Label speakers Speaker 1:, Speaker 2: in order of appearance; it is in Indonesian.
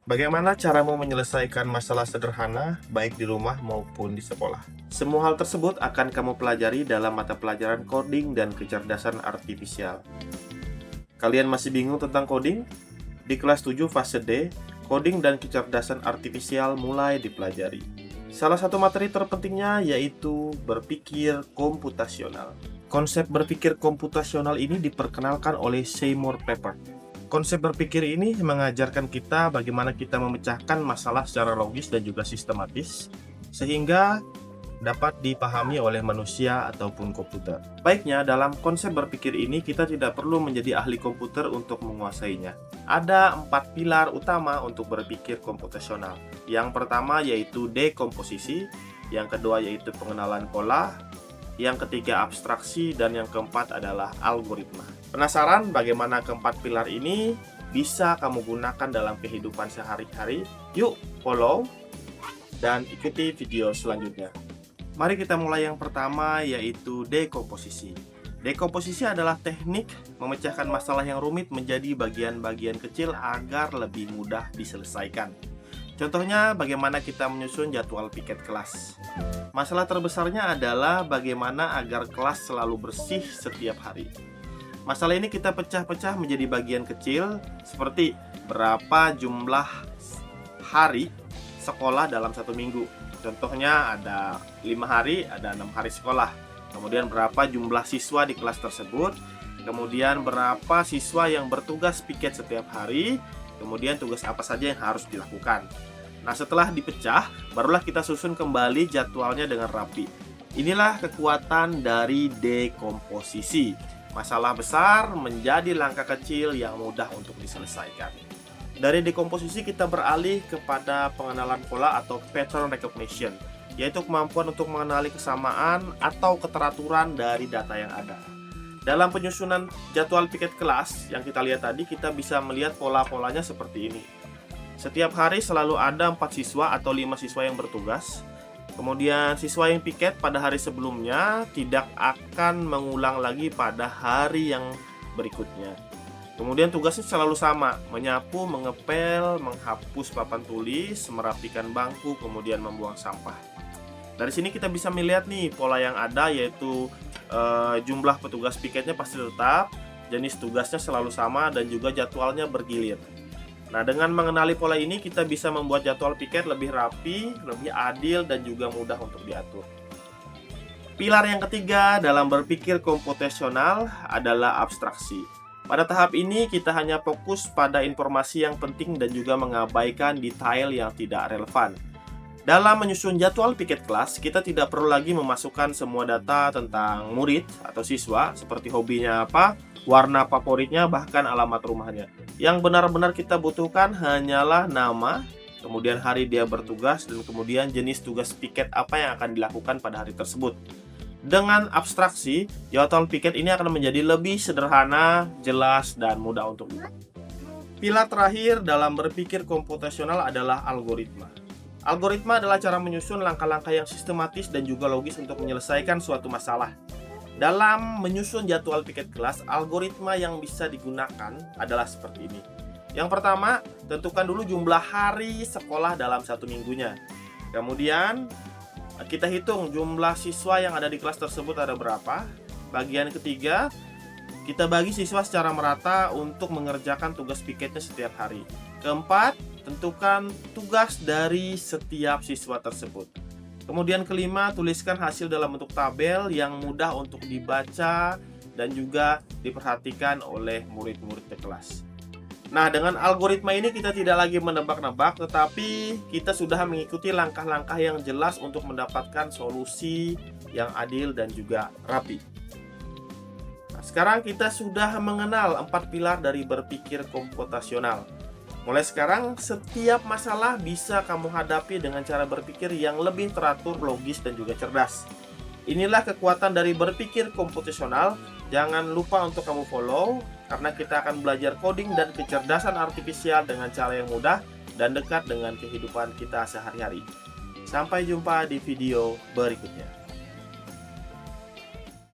Speaker 1: Bagaimana caramu menyelesaikan masalah sederhana, baik di rumah maupun di sekolah? Semua hal tersebut akan kamu pelajari dalam mata pelajaran coding dan kecerdasan artifisial. Kalian masih bingung tentang coding? Di kelas 7 fase D, coding dan kecerdasan artifisial mulai dipelajari. Salah satu materi terpentingnya yaitu berpikir komputasional. Konsep berpikir komputasional ini diperkenalkan oleh Seymour Papert. Konsep berpikir ini mengajarkan kita bagaimana kita memecahkan masalah secara logis dan juga sistematis, sehingga dapat dipahami oleh manusia ataupun komputer. Baiknya, dalam konsep berpikir ini kita tidak perlu menjadi ahli komputer untuk menguasainya. Ada 4 pilar utama untuk berpikir komputasional. Yang pertama yaitu dekomposisi, yang kedua yaitu pengenalan pola, yang ketiga abstraksi, dan yang keempat adalah algoritma. Penasaran bagaimana keempat pilar ini bisa kamu gunakan dalam kehidupan sehari-hari? Yuk follow dan ikuti video selanjutnya. Mari kita mulai yang pertama yaitu dekomposisi. Dekomposisi adalah teknik memecahkan masalah yang rumit menjadi bagian-bagian kecil agar lebih mudah diselesaikan. Contohnya bagaimana kita menyusun jadwal piket kelas. Masalah terbesarnya adalah bagaimana agar kelas selalu bersih setiap hari. Masalah ini kita pecah-pecah menjadi bagian kecil, seperti berapa jumlah hari sekolah dalam satu minggu. Contohnya ada 5 hari, ada 6 hari sekolah. Kemudian berapa jumlah siswa di kelas tersebut. Kemudian berapa siswa yang bertugas piket setiap hari. Kemudian tugas apa saja yang harus dilakukan. Nah, setelah dipecah, barulah kita susun kembali jadwalnya dengan rapi. Inilah kekuatan dari dekomposisi. Masalah besar menjadi langkah kecil yang mudah untuk diselesaikan. Dari dekomposisi kita beralih kepada pengenalan pola atau pattern recognition, yaitu kemampuan untuk mengenali kesamaan atau keteraturan dari data yang ada. Dalam penyusunan jadwal piket kelas yang kita lihat tadi, kita bisa melihat pola-polanya seperti ini. Setiap hari selalu ada 4 siswa atau 5 siswa yang bertugas. Kemudian siswa yang piket pada hari sebelumnya tidak akan mengulang lagi pada hari yang berikutnya. Kemudian tugasnya selalu sama, menyapu, mengepel, menghapus papan tulis, merapikan bangku, kemudian membuang sampah. Dari sini kita bisa melihat nih pola yang ada, yaitu jumlah petugas piketnya pasti tetap, jenis tugasnya selalu sama, dan juga jadwalnya bergilir. Nah, dengan mengenali pola ini kita bisa membuat jadwal piket lebih rapi, lebih adil, dan juga mudah untuk diatur. Pilar yang ketiga dalam berpikir komputasional adalah abstraksi. Pada tahap ini kita hanya fokus pada informasi yang penting dan juga mengabaikan detail yang tidak relevan. Dalam menyusun jadwal piket kelas, kita tidak perlu lagi memasukkan semua data tentang murid atau siswa, seperti hobinya apa, warna favoritnya, bahkan alamat rumahnya. Yang benar-benar kita butuhkan hanyalah nama, kemudian hari dia bertugas, dan kemudian jenis tugas piket apa yang akan dilakukan pada hari tersebut. Dengan abstraksi, jadwal piket ini akan menjadi lebih sederhana, jelas, dan mudah untuk dibuat. Pilar terakhir dalam berpikir komputasional adalah algoritma. Algoritma adalah cara menyusun langkah-langkah yang sistematis dan juga logis untuk menyelesaikan suatu masalah. Dalam menyusun jadwal piket kelas, algoritma yang bisa digunakan adalah seperti ini. Yang pertama, tentukan dulu jumlah hari sekolah dalam satu minggunya. Kemudian, kita hitung jumlah siswa yang ada di kelas tersebut ada berapa. Bagian ketiga, kita bagi siswa secara merata untuk mengerjakan tugas piketnya setiap hari. Keempat, tentukan tugas dari setiap siswa tersebut. Kemudian kelima, tuliskan hasil dalam bentuk tabel yang mudah untuk dibaca dan juga diperhatikan oleh murid-murid di kelas. Nah, dengan algoritma ini kita tidak lagi menebak-nebak, tetapi kita sudah mengikuti langkah-langkah yang jelas untuk mendapatkan solusi yang adil dan juga rapi. Nah, sekarang kita sudah mengenal 4 pilar dari berpikir komputasional. Mulai sekarang, setiap masalah bisa kamu hadapi dengan cara berpikir yang lebih teratur, logis, dan juga cerdas. Inilah kekuatan dari berpikir komputasional. Jangan lupa untuk kamu follow, karena kita akan belajar coding dan kecerdasan artifisial dengan cara yang mudah dan dekat dengan kehidupan kita sehari-hari. Sampai jumpa di video berikutnya.